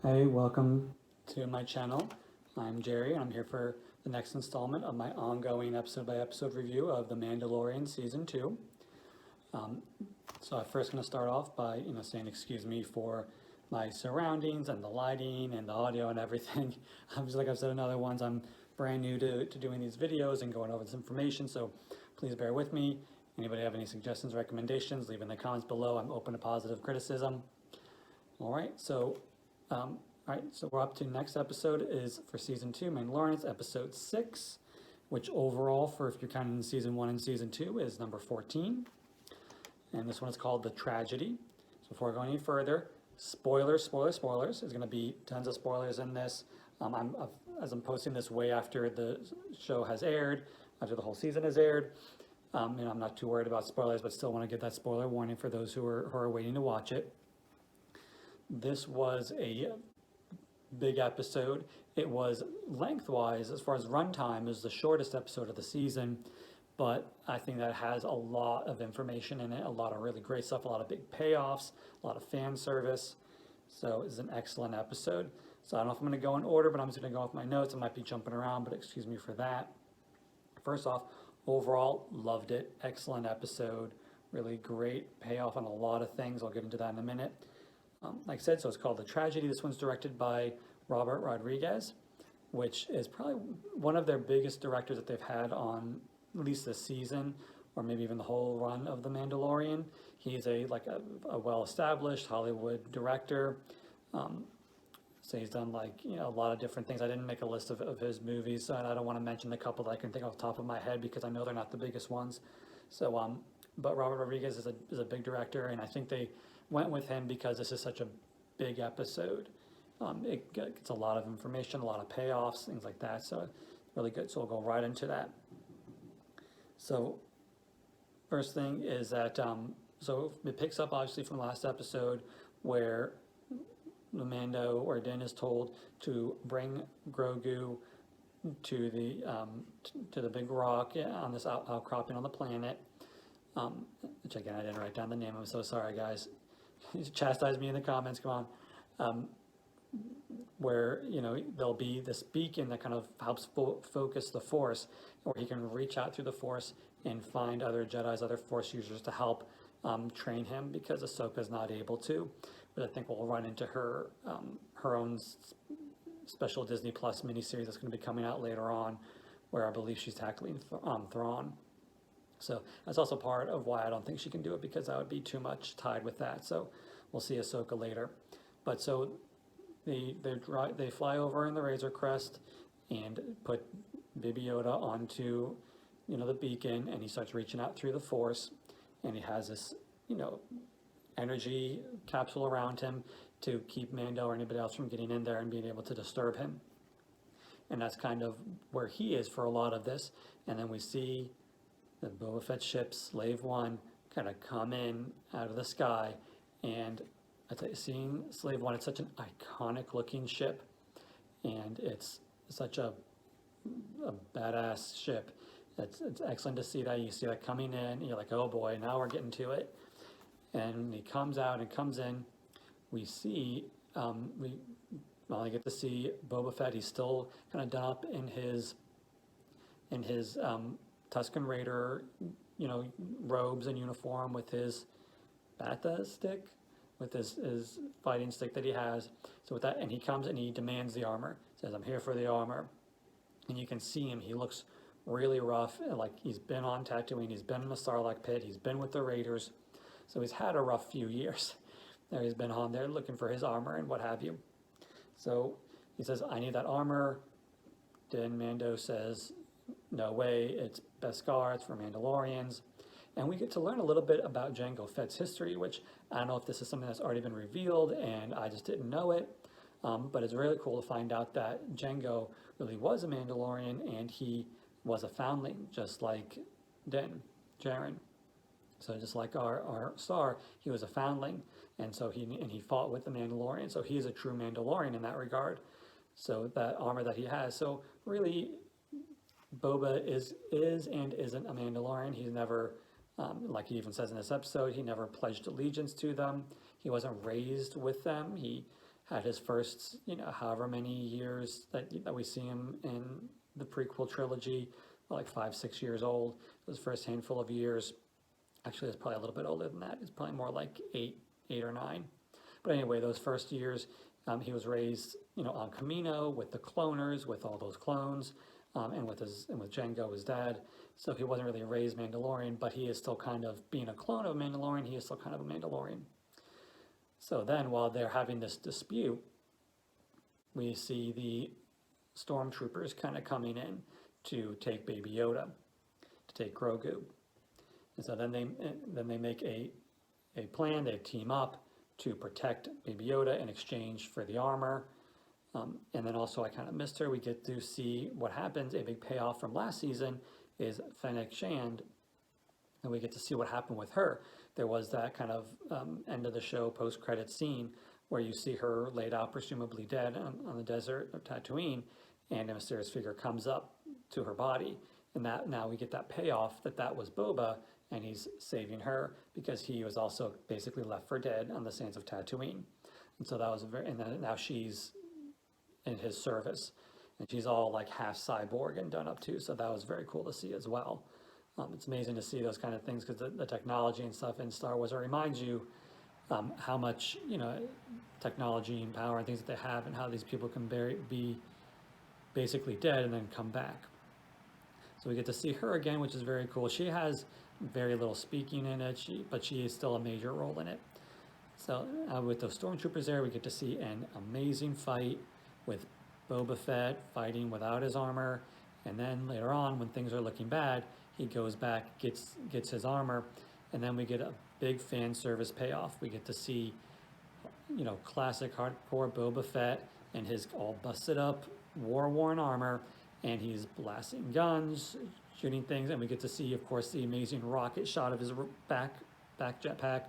Hey, welcome to my channel. I'm Jerry, and I'm here for the next installment of my ongoing episode-by-episode review of The Mandalorian Season 2. So I'm first going to start off by, saying excuse me for my surroundings and the lighting and the audio and everything. Just like I've said in other ones, I'm brand new to doing these videos and going over this information, so please bear with me. Anybody have any suggestions, recommendations, leave in the comments below. I'm open to positive criticism. All right, so we're up to next episode is for season 2, Mandalorian, episode 6, which overall, for if you're counting season 1 and season 2, is number 14. And this one is called The Tragedy. So before I go any further, spoilers. There's going to be tons of spoilers in this. As I'm posting this way after the show has aired, after the whole season has aired. I'm not too worried about spoilers, but still want to get that spoiler warning for those who are waiting to watch it. This was a big episode. It was lengthwise, as far as runtime, is the shortest episode of the season, but I think that has a lot of information in it, a lot of really great stuff, a lot of big payoffs, a lot of fan service. So it's an excellent episode. So I don't know if I'm going to go in order, but I'm just going to go off my notes. I might be jumping around, but excuse me for that. First off, overall, loved it. Excellent episode. Really great payoff on a lot of things. I'll get into that in a minute. Like I said, so it's called The Tragedy. This one's directed by Robert Rodriguez, which is probably one of their biggest directors that they've had on at least this season, or maybe even the whole run of The Mandalorian. He's a well-established Hollywood director. So he's done a lot of different things. I didn't make a list of his movies, so I don't want to mention the couple that I can think off the top of my head because I know they're not the biggest ones. So, but Robert Rodriguez is a big director, and I think they went with him because this is such a big episode. It gets a lot of information, a lot of payoffs, things like that. So really good. So we'll go right into that. So first thing is that so it picks up obviously from last episode where the Mando or Din is told to bring Grogu to the big rock on this outcropping on the planet. Which again I didn't write down the name. I'm so sorry, guys. Chastise me in the comments. Come on. Where there'll be this beacon that kind of helps focus the Force, where he can reach out through the Force and find other Jedis, other Force users to help train him, because Ahsoka's not able to. But I think we'll run into her own special Disney Plus miniseries that's going to be coming out later on, where I believe she's tackling Thrawn. So that's also part of why I don't think she can do it, because that would be too much tied with that. So we'll see Ahsoka later. But so they fly over in the Razor Crest and put Baby Yoda onto the beacon, and he starts reaching out through the Force, and he has this energy capsule around him to keep Mando or anybody else from getting in there and being able to disturb him. And that's kind of where he is for a lot of this. And then we see the Boba Fett ship, Slave One, kind of come in out of the sky. And I tell you, seeing Slave One, it's such an iconic looking ship, and it's such a badass ship. It's excellent to see that. You see that coming in, and you're like, oh boy, now we're getting to it. And he comes out and comes in. We see, we only get to see Boba Fett. He's still kind of done up in his Tusken Raider, robes and uniform, with his bata stick, with his fighting stick that he has. So with that, and he comes and he demands the armor. Says, "I'm here for the armor." And you can see him. He looks really rough, like he's been on Tatooine. He's been in the Sarlacc pit. He's been with the Raiders. So he's had a rough few years. There he's been on there looking for his armor and what have you. So he says, "I need that armor." Din Mando says, "No way, it's Beskar, it's for Mandalorians." And we get to learn a little bit about Jango Fett's history, which I don't know if this is something that's already been revealed and I just didn't know it. But it's really cool to find out that Jango really was a Mandalorian, and he was a foundling, just like Din Djarin. So just like our star, he was a foundling, and so he fought with the Mandalorian. So he's a true Mandalorian in that regard. So that armor that he has. So really, Boba is and isn't a Mandalorian. He's never, like he even says in this episode, he never pledged allegiance to them. He wasn't raised with them. He had his first, however many years that we see him in the prequel trilogy, like 5, 6 years old. His first handful of years, actually, it's probably a little bit older than that. It's probably more like 8 or 9. But anyway, those first years, he was raised, on Kamino with the cloners, with all those clones, and with Jango, his dad. So he wasn't really raised Mandalorian, but he is still kind of being a clone of a Mandalorian. He is still kind of a Mandalorian. So then, while they're having this dispute, we see the stormtroopers kind of coming in to take Baby Yoda, to take Grogu. And so then they make a plan. They team up to protect Baby Yoda in exchange for the armor. And then also, I kind of missed her. We get to see what happens. A big payoff from last season is Fennec Shand, and we get to see what happened with her. There was that kind of end of the show post-credit scene where you see her laid out, presumably dead, on the desert of Tatooine, and a mysterious figure comes up to her body. And that now we get that payoff that was Boba, and he's saving her because he was also basically left for dead on the sands of Tatooine. And so that was and then now she's in his service, and she's all like half cyborg and done up too. So that was very cool to see as well. It's amazing to see those kind of things because the technology and stuff in Star Wars, it reminds you how much technology and power and things that they have, and how these people can be basically dead and then come back. So we get to see her again, which is very cool. She has very little speaking in it, but she is still a major role in it. So with those stormtroopers there, we get to see an amazing fight with Boba Fett fighting without his armor, and then later on, when things are looking bad, he goes back, gets his armor, and then we get a big fan service payoff. We get to see, classic hardcore Boba Fett and his all busted up, war-worn armor, and he's blasting guns, shooting things, and we get to see, of course, the amazing rocket shot of his back jetpack.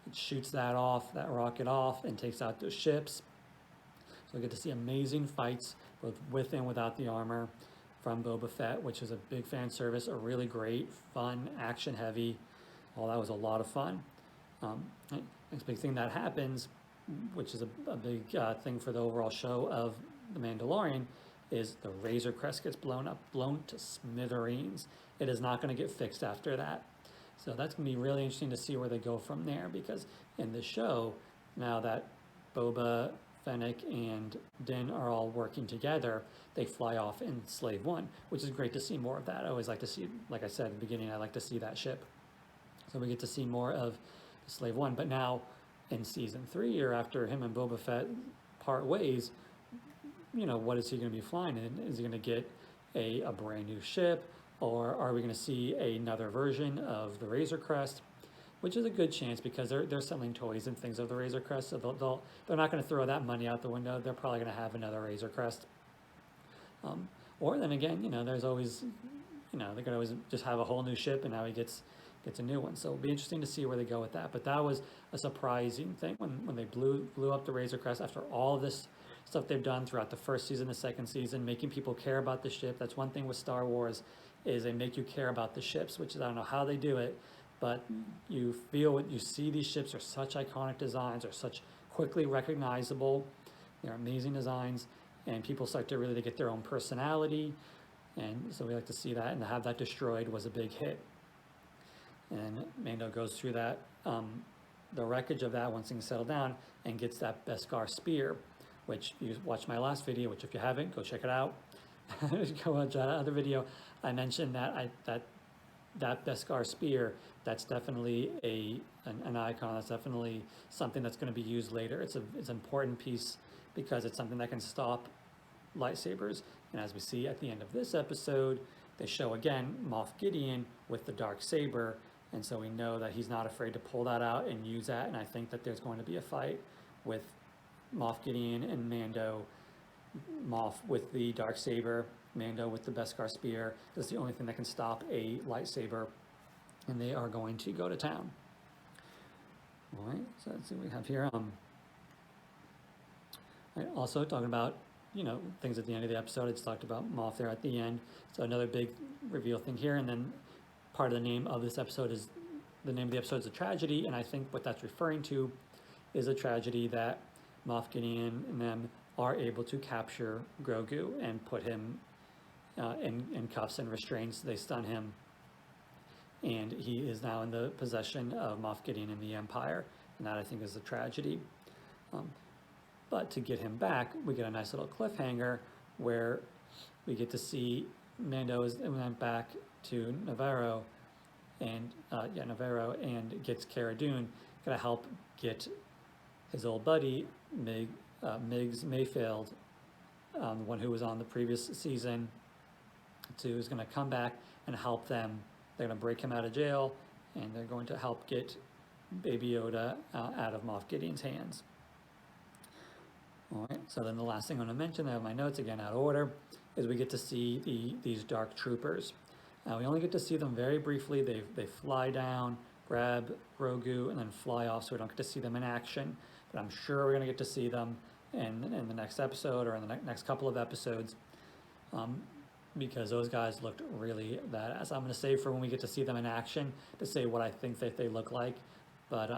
It shoots that rocket off, and takes out those ships. So we get to see amazing fights, both with and without the armor, from Boba Fett, which is a big fan service, a really great, fun, action-heavy. Well, that was a lot of fun. Next big thing that happens, which is a big thing for the overall show of The Mandalorian, is the Razor Crest gets blown to smithereens. It is not going to get fixed after that. So that's going to be really interesting to see where they go from there, because in the show, now that Boba, Fennec, and Din are all working together, they fly off in Slave One, which is great to see more of that. I always like to see, like I said at the beginning, I like to see that ship. So we get to see more of Slave One. But now in season 3, or after him and Boba Fett part ways, what is he going to be flying in? Is he going to get a brand new ship, or are we going to see another version of the Razor Crest? Which is a good chance, because they're selling toys and things of the Razor Crest, so they're not going to throw that money out the window. They're probably going to have another Razor Crest. Or then again, there's always, they could always just have a whole new ship, and now he gets a new one. So it'll be interesting to see where they go with that. But that was a surprising thing when they blew up the Razor Crest after all of this stuff they've done throughout the first season, the second season, making people care about the ship. That's one thing with Star Wars, is they make you care about the ships, which is, I don't know how they do it, but you see these ships are such iconic designs, are such quickly recognizable. They're amazing designs, and people start to really get their own personality. And so we like to see that, and to have that destroyed was a big hit. And Mando goes through that, the wreckage of that once things settle down, and gets that Beskar spear, which you watched my last video, which if you haven't, go check it out. Go watch that other video. I mentioned that that Beskar spear, that's definitely an icon. That's definitely something that's going to be used later. It's an important piece because it's something that can stop lightsabers. And as we see at the end of this episode, they show again Moff Gideon with the dark saber, and so we know that he's not afraid to pull that out and use that. And I think that there's going to be a fight with Moff Gideon and Mando. Moff with the dark saber, Mando with the Beskar spear. That's the only thing that can stop a lightsaber, and they are going to go to town. All right, so let's see what we have here. Also talking about things at the end of the episode. It's talked about Moff there at the end. So another big reveal thing here, and then part of the name of this episode is A Tragedy, and I think what that's referring to is a tragedy that Moff Gideon and them are able to capture Grogu and put him in cuffs and restraints. They stun him, and he is now in the possession of Moff Gideon and the Empire, and that I think is a tragedy. But to get him back, we get a nice little cliffhanger where we get to see Mando went back to Navarro, and gets Cara Dune, gonna help get his old buddy Miggs Mayfield, the one who was on the previous season, is gonna come back and help them. They're gonna break him out of jail, and they're going to help get Baby Yoda out of Moff Gideon's hands. All right, so then the last thing I'm going to mention, I have my notes again out of order, is we get to see these dark troopers. We only get to see them very briefly. They fly down, grab Grogu, and then fly off, so we don't get to see them in action. But I'm sure we're going to get to see them in the next episode or in the next couple of episodes, because those guys looked really badass. I'm going to save for when we get to see them in action to say what I think that they look like. But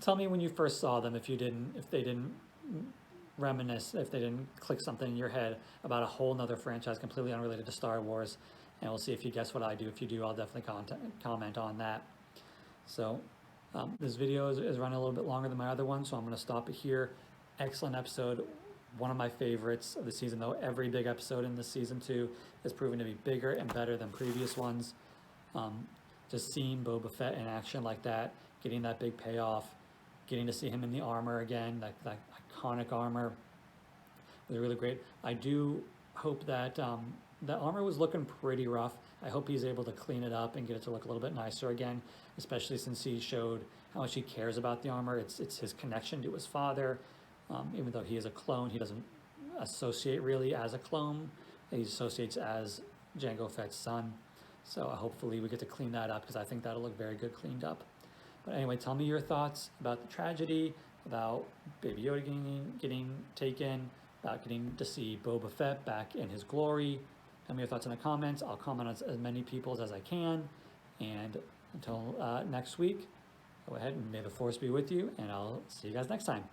tell me when you first saw them, if they didn't reminisce, if they didn't click something in your head about a whole nother franchise completely unrelated to Star Wars, and we'll see if you guess what I do. If you do, I'll definitely comment on that. So this video is running a little bit longer than my other one, so I'm going to stop it here. Excellent episode, one of my favorites of the season, though every big episode in this season 2 has proven to be bigger and better than previous ones. Just seeing Boba Fett in action like that, getting that big payoff, getting to see him in the armor again, that iconic armor, was really great. I do hope that the armor was looking pretty rough. I hope he's able to clean it up and get it to look a little bit nicer again, especially since he showed how much he cares about the armor. It's his connection to his father. Even though he is a clone, he doesn't associate really as a clone. He associates as Jango Fett's son. So hopefully we get to clean that up, because I think that'll look very good cleaned up. But anyway, tell me your thoughts about the tragedy, about Baby Yoda getting taken, about getting to see Boba Fett back in his glory. Tell me your thoughts in the comments. I'll comment on as many people's as I can. And until next week, go ahead and may the Force be with you, and I'll see you guys next time.